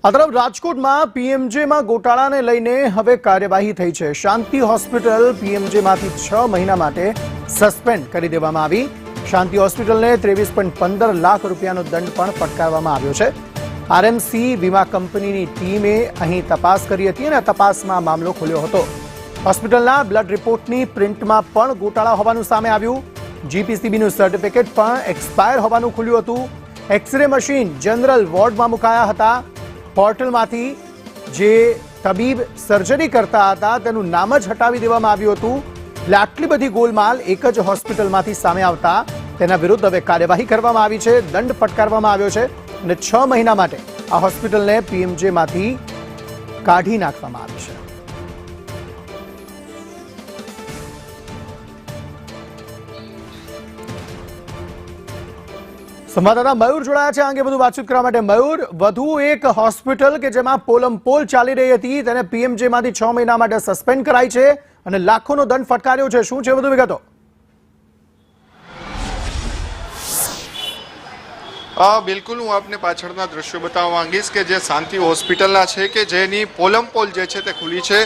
આ તરફ રાજકોટમાં પીએમજેમાં ગોટાળાને લઈને હવે કાર્યવાહી થઈ છે। શાંતિ હોસ્પિટલ પીએમજેમાંથી 6 મહિના માટે સસ્પેન્ડ કરી દેવામાં આવી। શાંતિ હોસ્પિટલને 23.15 લાખ રૂપિયાનો દંડ પણ ફટકારવામાં આવ્યો છે। આરએમસી વીમા કંપનીની ટીમે અહીં તપાસ કરી હતી અને તપાસમાં મામલો ખુલ્યો હતો। હોસ્પિટલના બ્લડ રિપોર્ટની પ્રિન્ટમાં પણ ગોટાળા હોવાનું સામે આવ્યું। જીપીસીબીનું સર્ટિફિકેટ પણ એક્સપાયર હોવાનું ખુલ્યું હતું। એક્સરે મશીન જનરલ વોર્ડમાં મુકાયા હતા। પોર્ટલમાંથી જે તબીબ સર્જરી કરતા હતા તેનું નામ જ હટાવી દેવામાં આવ્યું હતું। એટલે આટલી બધી ગોલમાલ એક જ હોસ્પિટલમાંથી સામે આવતા તેના વિરુદ્ધ હવે કાર્યવાહી કરવામાં આવી છે, દંડ ફટકારવામાં આવ્યો છે અને 6 મહિના માટે આ હોસ્પિટલને પીએમજેમાંથી કાઢી નાખવામાં આવી છે। સંવાદદાતા મયુર જોડાયા છે। આ અંગે વધુ વાતચીત કરવા માટે મયુર, વધુ એક હોસ્પિટલ કે જેમાં પોલમપોલ ચાલી રહી હતી તેને પીએમજેમાંથી 6 મહિના માટે સસ્પેન્ડ કરાઈ છે અને લાખોનો દંડ ફટકાર્યો છે। શું છે વધુ વિગતો? બિલકુલ, હું આપને પાછળના દ્રશ્યો બતાવવા માંગીશ કે જે શાંતિ હોસ્પિટલના છે કે જેની પોલમપોલ જે છે તે ખુલી છે।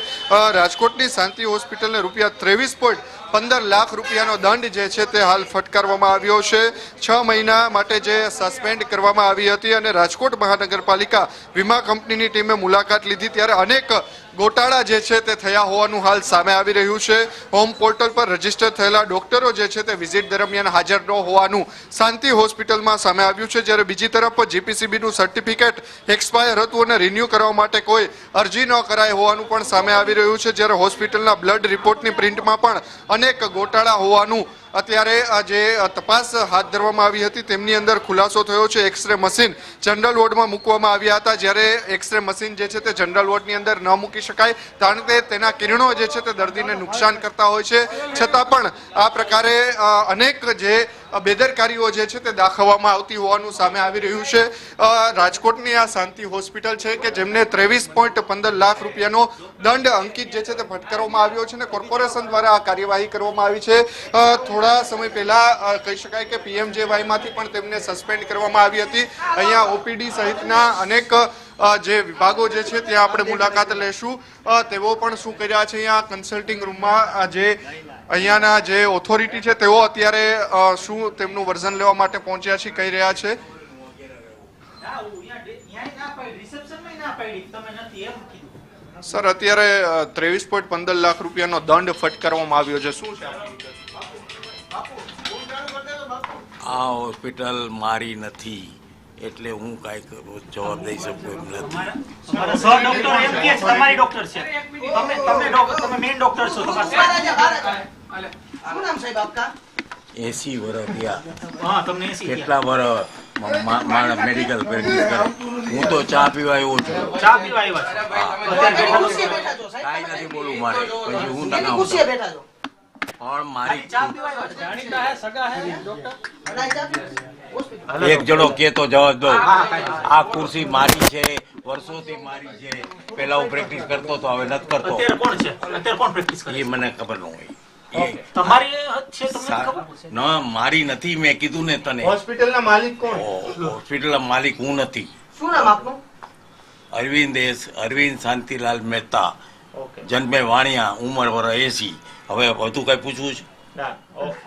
રાજકોટની શાંતિ હોસ્પિટલને રૂપિયા 23.15 લાખ રૂપિયાનો દંડ જે છે તે હાલ ફટકારવામાં આવ્યો છે। 6 મહિના માટે જે સસ્પેન્ડ કરવામાં આવી હતી અને રાજકોટ મહાનગરપાલિકા વીમા કંપનીની ટીમે મુલાકાત લીધી ત્યારે અનેક ગોટાળા જે છે તે થયા હોવાનું હાલ સામે આવી રહ્યું છે। હોમ પોર્ટલ પર રજીસ્ટર થયેલા ડોક્ટરો જે છે તે વિઝિટ દરમિયાન હાજર ન હોવાનું શાંતિ હોસ્પિટલમાં સામે આવ્યું છે। જ્યારે બીજી તરફ જીપીસીબીનું સર્ટિફિકેટ એક્સપાયર હતું અને રિન્યુ કરવા માટે કોઈ અરજી ન કરાઈ હોવાનું પણ સામે આવી રહ્યું છે। જ્યારે હોસ્પિટલના બ્લડ રિપોર્ટની પ્રિન્ટમાં પણ અનેક ગોટાળા હોવાનું અત્યારે જે તપાસ હાથ ધરવામાં આવી હતી તેમની અંદર ખુલાસો થયો છે। એક્સરે મશીન જનરલ વોર્ડમાં મૂકવામાં આવ્યા હતા, જ્યારે એક્સરે મશીન જે છે તે જનરલ વોર્ડની અંદર ન મૂકી શકાય કારણ કે તેના કિરણો જે છે તે દર્દીને નુકસાન કરતા હોય છે। છતાં પણ આ પ્રકારે અનેક જે બેદરકારીઓ જે છે તે દાખવવામાં આવતી હોવાનું સામે આવી રહ્યું છે। રાજકોટની આ શાંતિ હોસ્પિટલ છે કે જેમને 23.15 લાખ રૂપિયાનો દંડ અંકિત જે છે તે ફટકારવામાં આવ્યો છે અને કોર્પોરેશન દ્વારા આ કાર્યવાહી કરવામાં આવી છે। થોડા સમય પહેલા કહી શકાય કે પીએમજેવાયમાંથી પણ તેમને સસ્પેન્ડ કરવામાં આવી હતી। અહીંયા ઓપીડી સહિતના અનેક જે વિભાગો જે છે ત્યાં આપણે મુલાકાત લેશું। તેઓ પણ શું કર્યા છે અહીંયા કન્સલ્ટિંગ રૂમમાં જે અહીંયાના જે ઓથોરિટી છે તેઓ અત્યારે શું તેમનું વર્ઝન લેવા માટે પહોંચ્યા છે, કહી રહ્યા છે। સર, અત્યારે 23.15 લાખ રૂપિયાનો દંડ ફટકારવામાં આવ્યો છે, શું છે? આ હોસ્પિટલ મારી નથી એટલે હું કાંઈ જવાબ દઈ શકું એમ નથી। 80 વર્ષ થયા। કેટલા વર્ષ મેડિકલ પ્રેક્ટિસ કરે? હું તો ચા પીવા આવ્યો છું। કાંઈ નથી બોલું મારે, પછી હું ટકા પણ મારી એક જણો કે તો જવાબ દો। આ ખુરશી મારી છે, વર્ષોથી મારી છે। પેલા હું પ્રેક્ટિસ કરતો તો, હવે નથી કરતો। એ મને ખબર ન હોય। મારી નથી, મેં કીધું ને તને। હોસ્પિટલના માલિક કોણ? હોસ્પિટલના માલિક હું નથી। શું નામ આપનું? અરવિંદ શાંતિલાલ મહેતા, જન્મે વાણિયા, ઉંમર વર્ષ 80। હવે વધુ કઈ પૂછવું છે?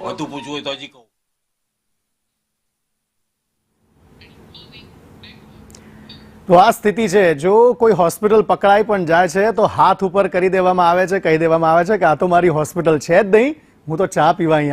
વધુ પૂછવું હોય તો હજી કહું। તો આ સ્થિતિ છે। જો કોઈ હોસ્પિટલ પકડાઈ પણ જાય છે તો હાથ ઉપર કરી દેવામાં આવે છે, કહી દેવામાં આવે છે કે આ તો મારી હોસ્પિટલ છે જ નહીં, હું તો ચા પીવા અહીંયા